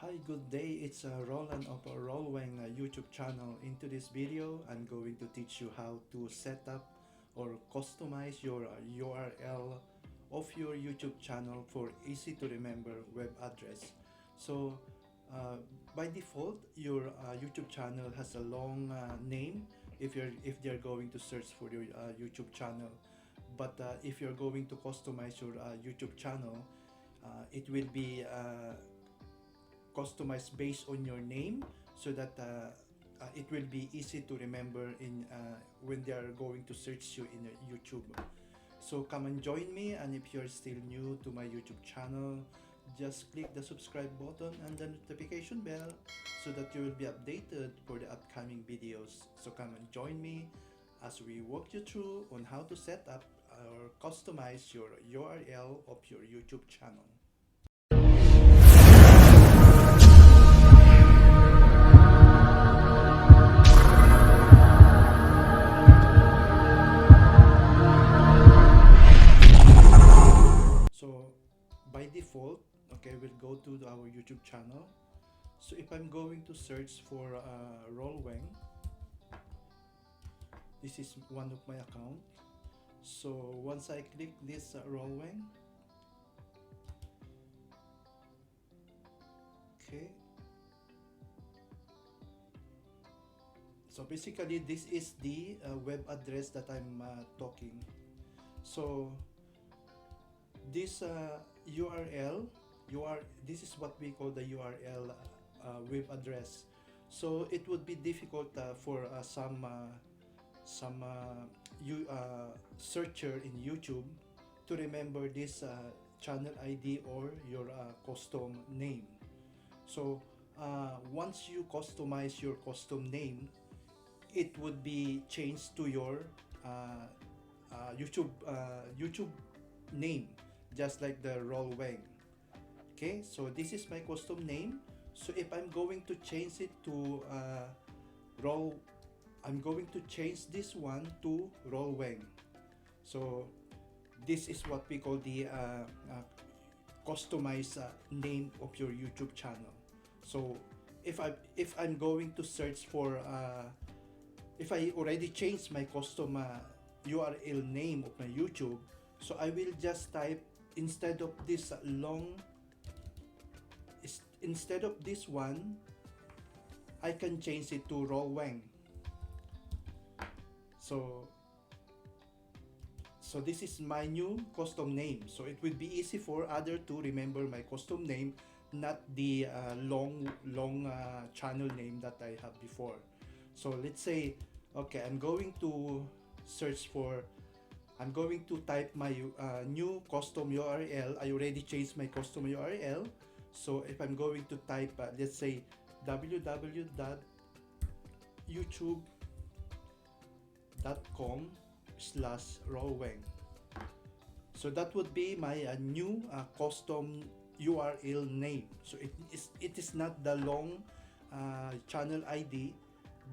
Hi, good day. It's Roland of Rolweng YouTube channel. Into this video, I'm going to teach you how to set up or customize your URL of your YouTube channel for easy to remember web address. So, by default, your YouTube channel has a long name if they're going to search for your YouTube channel. But if you're going to customize your YouTube channel, it will be customized based on your name so that it will be easy to remember in when they are going to search you in YouTube. So come and join me, and if you're still new to my YouTube channel, just click the subscribe button and the notification bell so that you will be updated for the upcoming videos. So come and join me as we walk you through on how to set up or customize your URL of your YouTube channel. So by default, okay, we'll go to our YouTube channel. So if I'm going to search for Rolweng, this is one of my account. So once I click this Rolweng, okay. So basically, this is the web address that I'm talking. So this URL, this is what we call the URL web address. So it would be difficult for some searcher in YouTube to remember this channel ID or your custom name. So once you customize your custom name, it would be changed to your YouTube name, just like the Rolweng. Okay, so this is my custom name. So if I'm going to change it to I'm going to change this one to Rolweng. So this is what we call the customized name of your YouTube channel. So if I'm going to search for if I already changed my custom URL name of my YouTube, so I will just type instead of this instead of this one, I can change it to Rolweng. So this is my new custom name. So it will be easy for other to remember my custom name, not the long channel name that I have before. So let's say, okay, I'm going to type my new custom URL. I already changed my custom URL. So if I'm going to type, let's say www.youtube.com/Rolweng. So that would be my new custom URL name. So it is not the long channel ID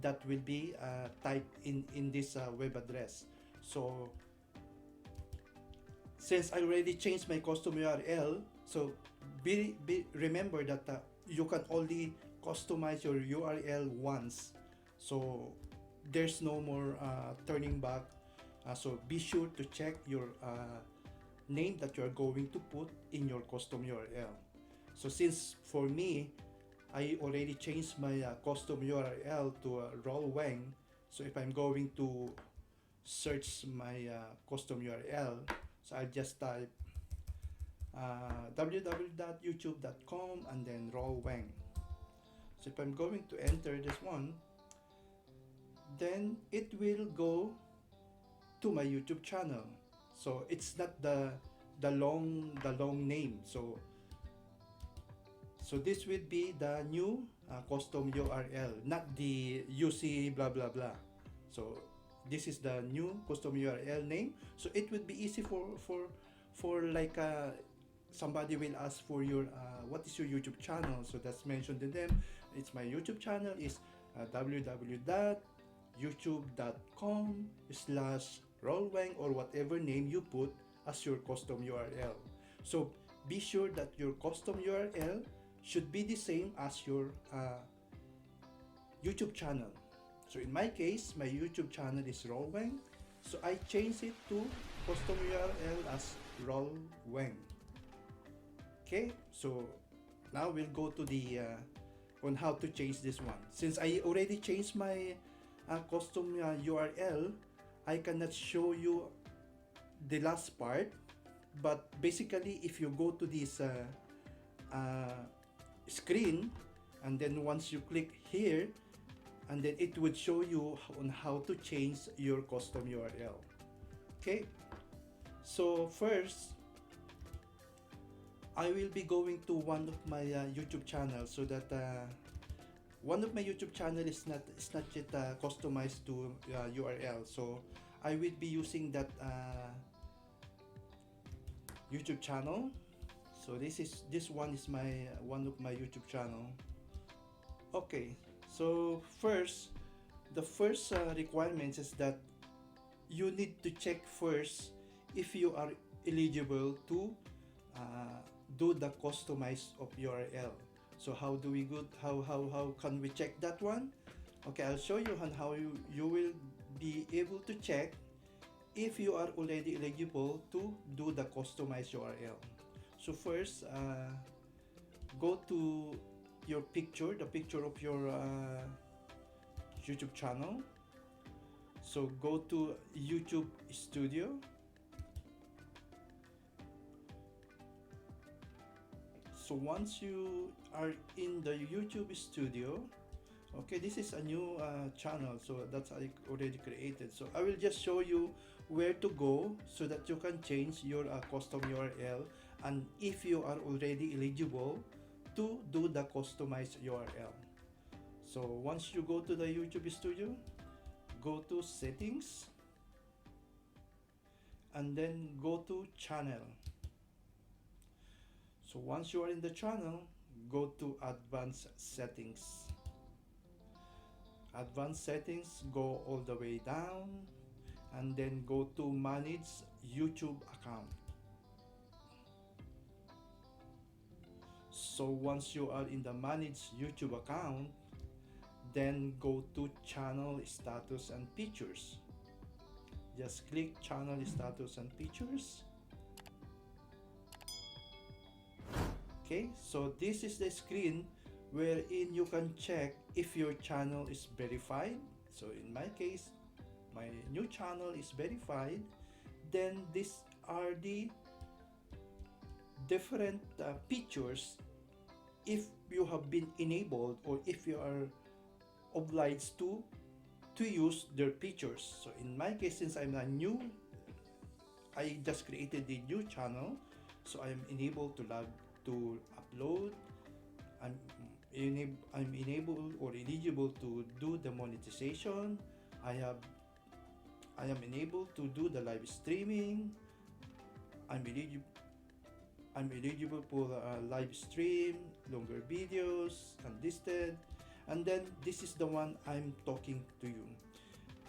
that will be typed in this web address. So since I already changed my custom URL, so remember that you can only customize your URL once. So there's no more turning back. So be sure to check your name that you are going to put in your custom URL. So since for me, I already changed my custom URL to Rolweng. So if I'm going to search my custom URL, so I'll just type www.youtube.com and then Rolweng. So if I'm going to enter this one, then it will go to my YouTube channel. So it's not the long name. So this will be the new custom URL, not the UC blah blah blah. So this is the new custom URL name. So it would be easy for like somebody will ask for your what is your YouTube channel. So that's mentioned to them. It's my YouTube channel is www.youtube.com/Rolweng or whatever name you put as your custom URL. So be sure that your custom URL should be the same as your YouTube channel. So in my case, my YouTube channel is Rolweng. So I changed it to custom URL as Rolweng. Okay, so now we'll go to the on how to change this one. Since I already changed my custom URL, I cannot show you the last part. But basically, if you go to this screen, and then once you click here, and then it would show you on how to change your custom URL. Okay, so first I will be going to one of my YouTube channels, so that one of my YouTube channel is not yet customized to URL. So I will be using that YouTube channel. So this one is my one of my YouTube channel. Okay, so the first requirements is that you need to check first if you are eligible to do the customize of URL. So how do we go? How can we check that one? Okay, I'll show you on how you will be able to check if you are already eligible to do the customized URL. So first, go to your picture, the picture of your YouTube channel. So go to YouTube Studio. So once you are in the YouTube Studio, okay, this is a new channel, so that's I already created. So I will just show you where to go so that you can change your custom URL, and if you are already eligible to do the customized URL. So once you go to the YouTube Studio, go to Settings, and then go to Channel. So once you are in the channel, go to Advanced Settings. Advanced Settings, go all the way down, and then go to Manage YouTube Account. So once you are in the Manage YouTube Account, then go to Channel Status and Features. Just click Channel Status and Features. Okay, so this is the screen wherein you can check if your channel is verified. So in my case, my new channel is verified. Then these are the different features if you have been enabled, or if you are obliged to use their features. So in my case, since I'm I just created the new channel, so I am enabled to upload. I'm enabled or eligible to do the monetization. I am enabled to do the live streaming. I'm eligible for live stream, longer videos, unlisted. And then this is the one I'm talking to you.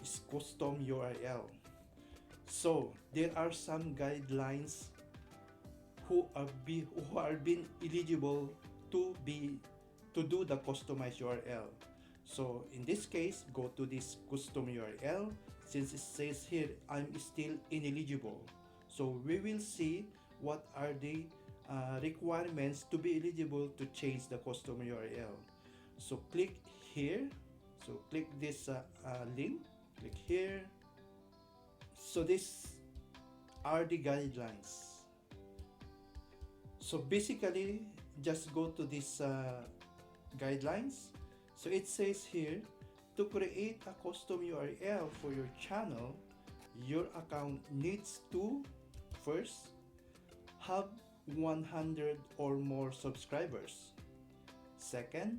It's custom URL. So there are some guidelines who are being eligible to do the customized URL. So in this case, go to this custom URL. Since it says here I'm still ineligible, so we will see what are the requirements to be eligible to change the custom URL. So click here. So click this link. Click here. So these are the guidelines. So basically, just go to these guidelines. So it says here, to create a custom URL for your channel, your account needs to first have 100 or more subscribers. Second,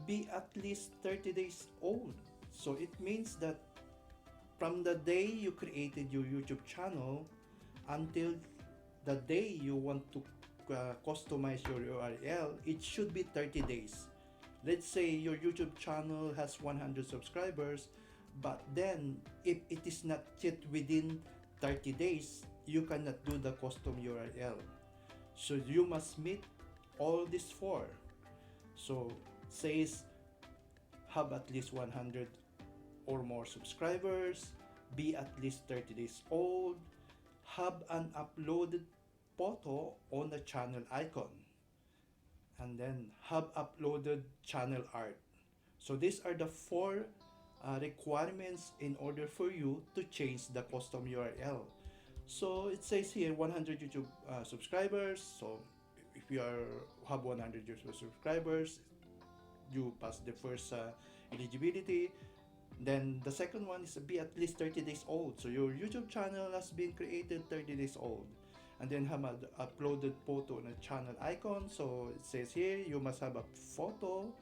be at least 30 days old. So it means that from the day you created your YouTube channel until the day you want to customize your URL, it should be 30 days. Let's say your YouTube channel has 100 subscribers, but then if it is not yet within 30 days, you cannot do the custom URL. So you must meet all these four. So says have at least 100 or more subscribers, be at least 30 days old, have an uploaded photo on the channel icon, and then have uploaded channel art. So these are the four requirements in order for you to change the custom URL. So it says here 100 YouTube subscribers. So if you have 100 YouTube subscribers, you pass the first eligibility. Then the second one is be at least 30 days old. So your YouTube channel has been created 30 days old. And then have an uploaded photo on a channel icon. So it says here you must have a photo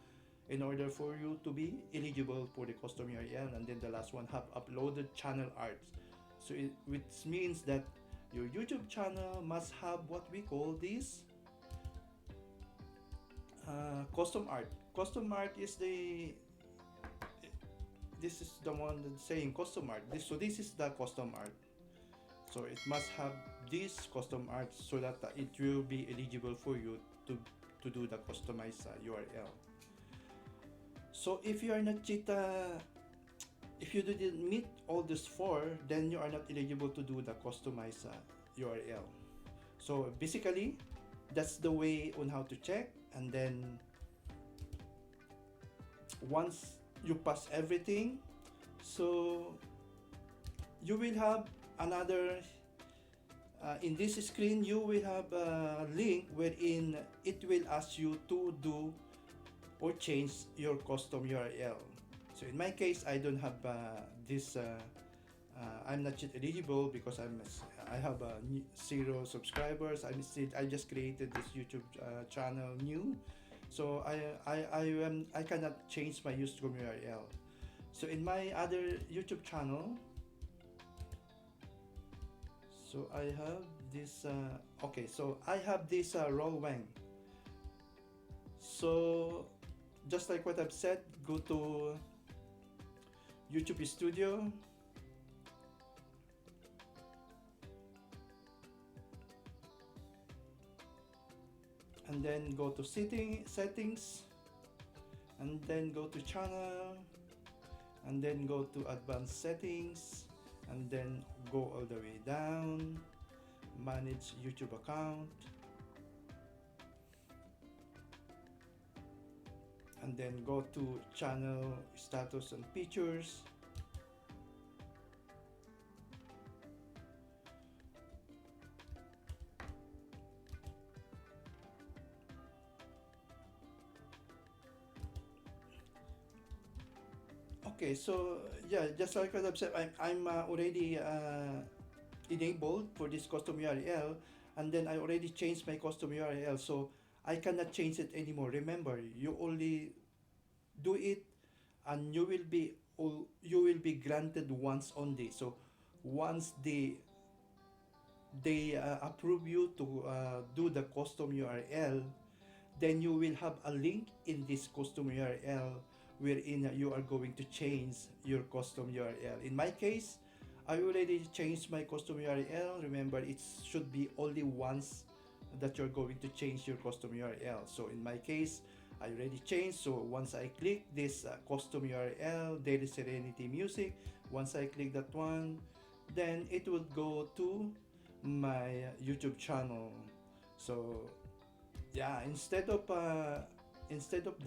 in order for you to be eligible for the custom URL. And then the last one, have uploaded channel art. So which means that your YouTube channel must have what we call this custom art. Custom art is this is the one that's saying custom art. This is the custom art. So it must have this custom art so that it will be eligible for you to do the customized URL. So if you are not yet, if you didn't meet all these four, then you are not eligible to do the customized URL. So basically, that's the way on how to check. And then once you pass everything, so you will have another in this screen you will have a link wherein it will ask you to do or change your custom URL. So in my case, I don't have this I'm not yet eligible because I have 0 subscribers. I just created this YouTube channel new, so I cannot change my custom URL. So in my other YouTube channel, so I have this okay, so I have this Rolweng. So just like what I've said, go to YouTube Studio, and then go to settings, and then go to channel, and then go to advanced settings, and then go all the way down, manage YouTube account, and then go to channel status and features, okay. So yeah, just like what I've said, I'm already enabled for this custom URL, and then I already changed my custom URL, so I cannot change it anymore. Remember, you only do it and you will be granted once only. So once they approve you to do the custom URL, then you will have a link in this custom URL wherein you are going to change your custom URL. In my case, I already changed my custom URL. Remember, it should be only once that you're going to change your custom URL. So in my case, I already changed. So once I click this custom URL, Daily Serenity Music, once I click that one, then it will go to my YouTube channel. So yeah, instead of the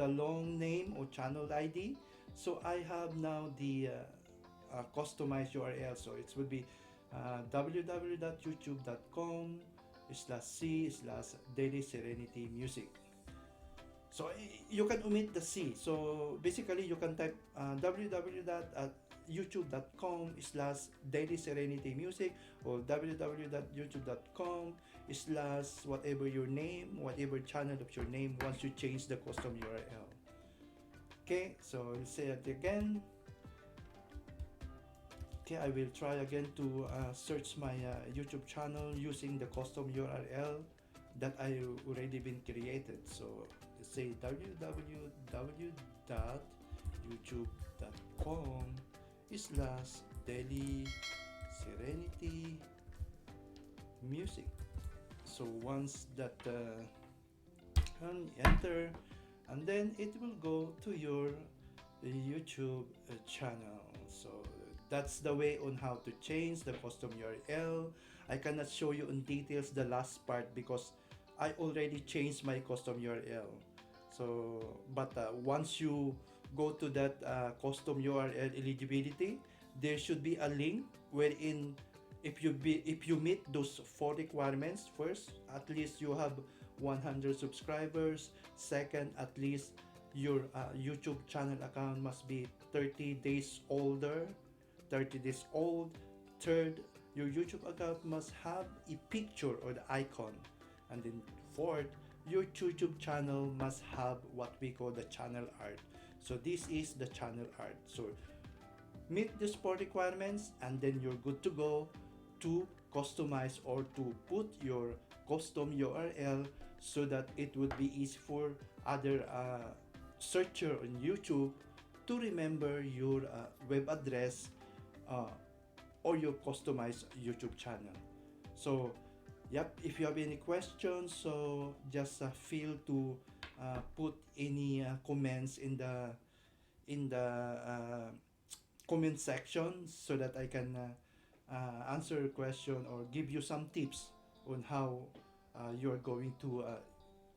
long name or channel ID, so I have now the customized URL. So it will be www.youtube.com/c/Daily Serenity Music. So you can omit the C. So basically you can type www.youtube.com/Daily Serenity Music, or www.youtube.com/whatever your name, whatever channel of your name once you change the custom URL. Okay, so let's say it again. Okay, I will try again to search my YouTube channel using the custom URL that I already been created. So let's say www.youtube.com/Daily Serenity Music. So once that enter, and then it will go to your YouTube channel. So that's the way on how to change the custom URL. I cannot show you in details the last part because I already changed my custom URL. So, but once you go to that custom URL eligibility, there should be a link wherein if you meet those four requirements, first, at least you have 100 subscribers. Second, at least your YouTube channel account must be 30 days older, 30 days old. Third, your YouTube account must have a picture or the icon. And then fourth, your YouTube channel must have what we call the channel art. So this is the channel art. So meet these four requirements and then you're good to go to customize or to put your custom URL so that it would be easy for other searcher on YouTube to remember your web address uh, or your customized YouTube channel. So, yep, if you have any questions, so just feel to put any comments in the comment section so that I can answer your question or give you some tips on how you are going to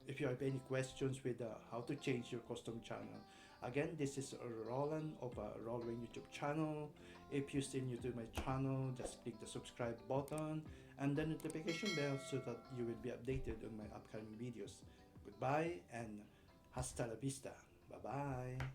if you have any questions with how to change your custom channel. Again, this is Roland of Rolweng YouTube channel. If you're still new to my channel, just click the subscribe button and the notification bell so that you will be updated on my upcoming videos. Goodbye and hasta la vista. Bye bye.